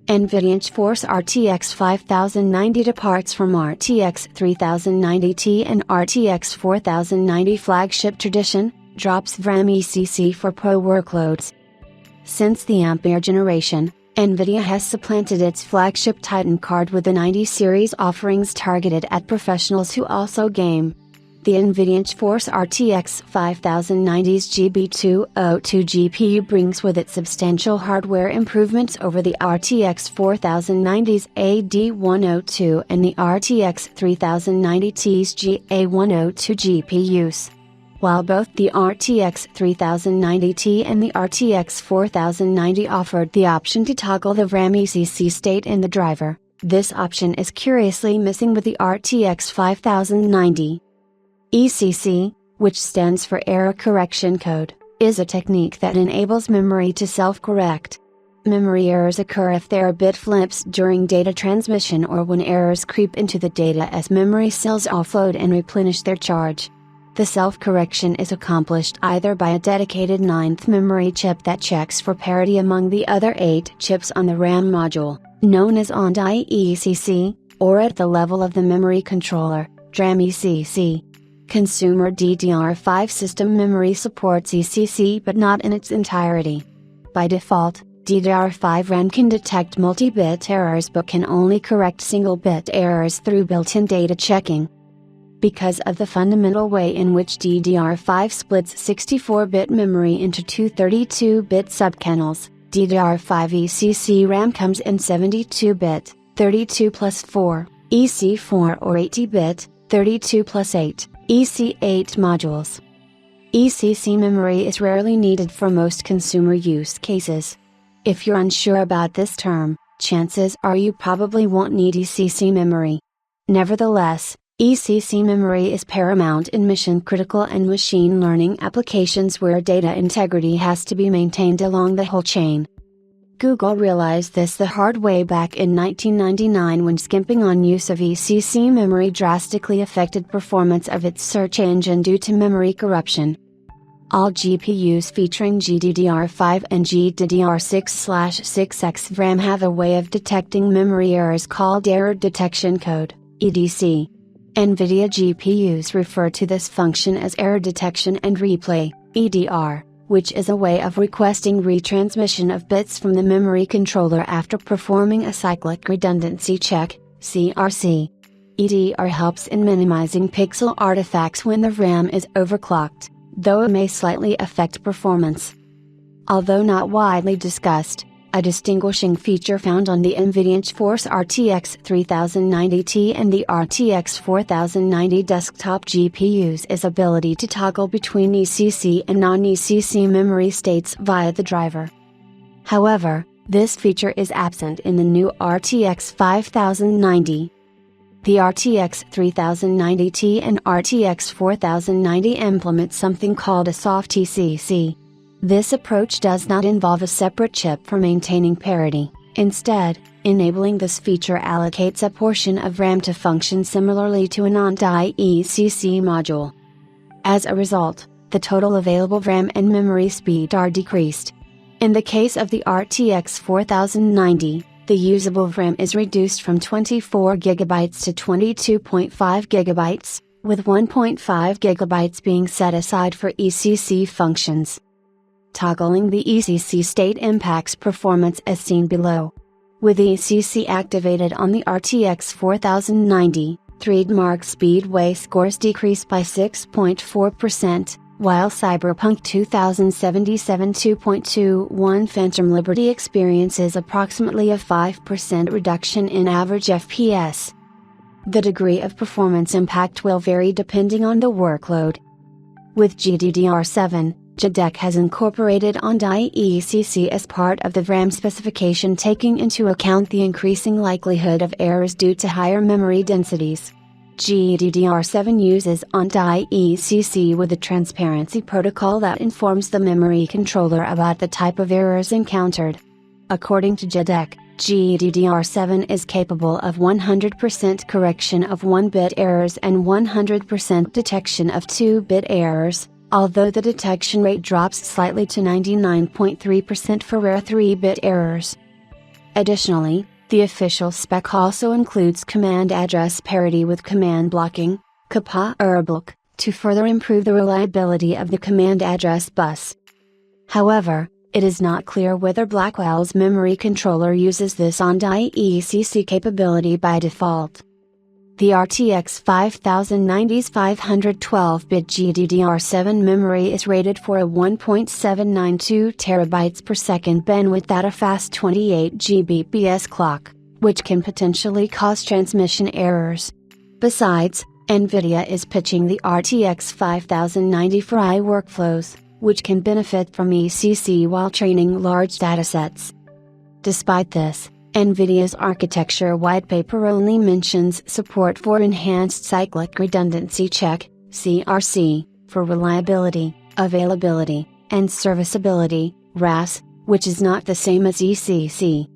Nvidia GeForce RTX 5090 departs from RTX 3090 Ti and RTX 4090 flagship tradition, drops VRAM ECC for pro workloads. Since the Ampere generation, Nvidia has supplanted its flagship Titan card with the 90 series offerings targeted at professionals who also game. The Nvidia GeForce RTX 5090's GB202 GPU brings with it substantial hardware improvements over the RTX 4090's AD102 and the RTX 3090 Ti's GA102 GPUs. While both the RTX 3090 Ti and the RTX 4090 offered the option to toggle the VRAM ECC state in the driver, this option is curiously missing with the RTX 5090. ECC, which stands for Error Correction Code, is a technique that enables memory to self-correct. Memory errors occur if there are bit flips during data transmission or when errors creep into the data as memory cells offload and replenish their charge. The self-correction is accomplished either by a dedicated 9th memory chip that checks for parity among the other 8 chips on the RAM module, known as on-die ECC, or at the level of the memory controller, DRAM ECC. Consumer DDR5 system memory supports ECC but not in its entirety. By default, DDR5 RAM can detect multi-bit errors but can only correct single-bit errors through built-in data checking. Because of the fundamental way in which DDR5 splits 64-bit memory into two 32-bit subchannels, DDR5 ECC RAM comes in 72-bit, 32 plus 4, EC4 or 80-bit, 32 plus 8, EC8 modules. ECC memory is rarely needed for most consumer use cases. If you're unsure about this term, chances are you probably won't need ECC memory. Nevertheless, ECC memory is paramount in mission-critical and machine learning applications where data integrity has to be maintained along the whole chain. Google realized this the hard way back in 1999 when skimping on use of ECC memory drastically affected performance of its search engine due to memory corruption. All GPUs featuring GDDR5 and GDDR6/6X VRAM have a way of detecting memory errors called Error Detection Code, EDC. Nvidia GPUs refer to this function as Error Detection and Replay, EDR, which is a way of requesting retransmission of bits from the memory controller after performing a cyclic redundancy check, CRC. EDR helps in minimizing pixel artifacts when the RAM is overclocked, though it may slightly affect performance. Although not widely discussed, a distinguishing feature found on the Nvidia GeForce RTX 3090 Ti and the RTX 4090 desktop GPUs is ability to toggle between ECC and non-ECC memory states via the driver. However, this feature is absent in the new RTX 5090. The RTX 3090 Ti and RTX 4090 implement something called a soft ECC. This approach does not involve a separate chip for maintaining parity. Instead, enabling this feature allocates a portion of RAM to function similarly to a on-die ECC module. As a result, the total available RAM and memory speed are decreased. In the case of the RTX 4090, the usable RAM is reduced from 24 GB to 22.5 GB, with 1.5 GB being set aside for ECC functions. Toggling the ECC state impacts performance as seen below. With ECC activated on the RTX 4090, trademark Speedway scores decrease by 6.4%, while Cyberpunk 2077 2.21 Phantom Liberty experiences approximately a 5% reduction in average FPS. The degree of performance impact will vary depending on the workload. With GDDR7, JEDEC has incorporated on-die ECC as part of the VRAM specification, taking into account the increasing likelihood of errors due to higher memory densities. GDDR7 uses on-die ECC with a transparency protocol that informs the memory controller about the type of errors encountered. According to JEDEC, GDDR7 is capable of 100% correction of 1-bit errors and 100% detection of 2-bit errors, although the detection rate drops slightly to 99.3% for rare 3-bit errors. Additionally, the official spec also includes command address parity with command blocking, kappa-block, to further improve the reliability of the command address bus. However, it is not clear whether Blackwell's memory controller uses this on-die ECC capability by default. The RTX 5090's 512-bit GDDR7 memory is rated for a 1.792 TB per second bandwidth at a fast 28 Gbps clock, which can potentially cause transmission errors. Besides, Nvidia is pitching the RTX 5090 for AI workflows, which can benefit from ECC while training large datasets. Despite this, Nvidia's architecture white paper only mentions support for Enhanced Cyclic Redundancy Check, CRC, for reliability, availability, and serviceability, RAS, which is not the same as ECC.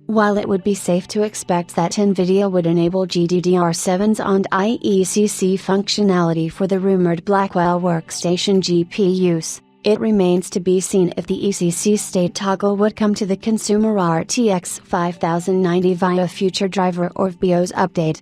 While it would be safe to expect that Nvidia would enable GDDR7's on-die ECC functionality for the rumored Blackwell workstation GPUs, it remains to be seen if the ECC state toggle would come to the consumer RTX 5090 via future driver or BIOS update.